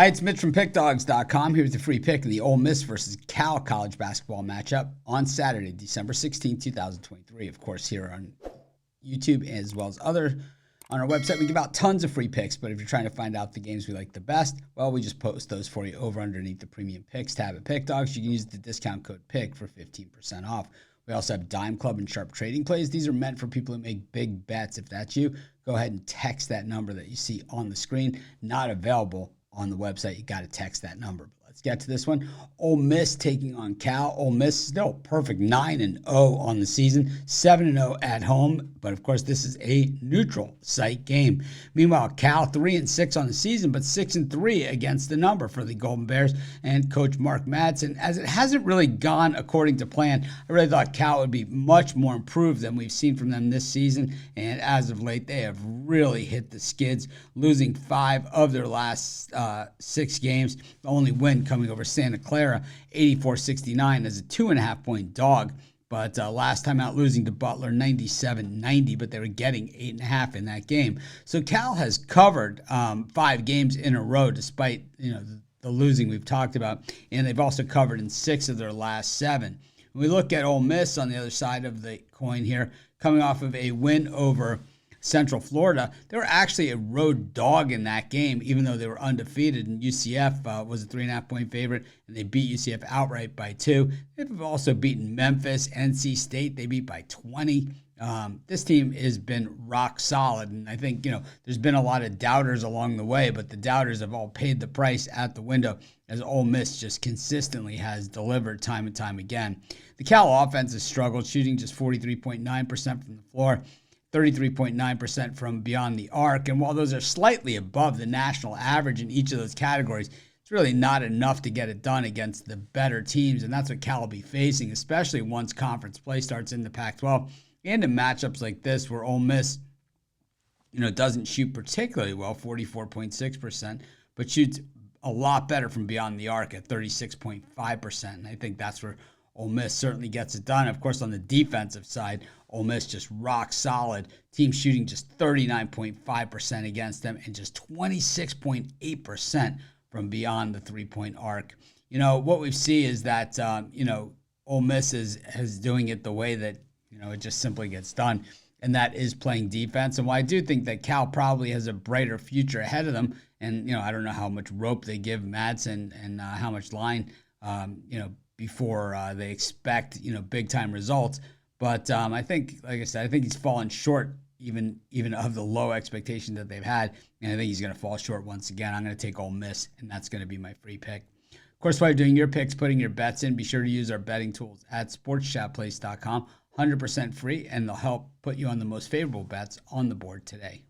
Hi, it's Mitch from Pickdawgz.com. Here's the free pick of the Ole Miss versus Cal college basketball matchup on Saturday, December 16, 2023. Of course, here on YouTube as well as on our website. We give out tons of free picks, but if you're trying to find out the games we like the best, well, we just post those for you over underneath the premium picks tab at Pickdawgz. You can use the discount code PICK for 15% off. We also have Dime Club and Sharp Trading Plays. These are meant for people who make big bets. If that's you, go ahead and text that number that you see on the screen. Not available on the website. You got to text that number. But let's get to this one. Ole Miss taking on Cal. Ole Miss still perfect 9-0 on the season, 7-0 at home. But of course, this is a neutral site game. Meanwhile, Cal 3-6 on the season, but 6-3 against the number for the Golden Bears and Coach Mark Madsen. As it hasn't really gone according to plan, I really thought Cal would be much more improved than we've seen from them this season. And as of late, they have really hit the skids, losing 5 of their last 6 games. The only win coming over Santa Clara, 84-69 as a 2.5-point dog. But last time out losing to Butler, 97-90, but they were getting 8.5 in that game. So Cal has covered 5 games in a row despite the losing we've talked about, and they've also covered in 6 of their last 7. When we look at Ole Miss on the other side of the coin here, coming off of a win over Central Florida, they were actually a road dog in that game, even though they were undefeated. And UCF was a 3.5-point favorite, and they beat UCF outright by 2. They've also beaten Memphis, NC State. They beat by 20. This team has been rock solid, and I think there's been a lot of doubters along the way, but the doubters have all paid the price at the window as Ole Miss just consistently has delivered time and time again. The Cal offense has struggled, shooting just 43.9% from the floor, 33.9% from beyond the arc. And while those are slightly above the national average in each of those categories, it's really not enough to get it done against the better teams. And that's what Cal will be facing, especially once conference play starts in the Pac-12 and in matchups like this where Ole Miss, doesn't shoot particularly well, 44.6%, but shoots a lot better from beyond the arc at 36.5%. And I think that's where Ole Miss certainly gets it done. Of course, on the defensive side, Ole Miss just rock solid. Team shooting just 39.5% against them and just 26.8% from beyond the three-point arc. What we see is that, Ole Miss is doing it the way that, it just simply gets done, and that is playing defense. And while I do think that Cal probably has a brighter future ahead of them, and, I don't know how much rope they give Madsen and how much line, before they expect, big-time results. But I think, like I said, I think he's fallen short even of the low expectation that they've had. And I think he's going to fall short once again. I'm going to take Ole Miss, and that's going to be my free pick. Of course, while you're doing your picks, putting your bets in, be sure to use our betting tools at sportschatplace.com. 100% free, and they'll help put you on the most favorable bets on the board today.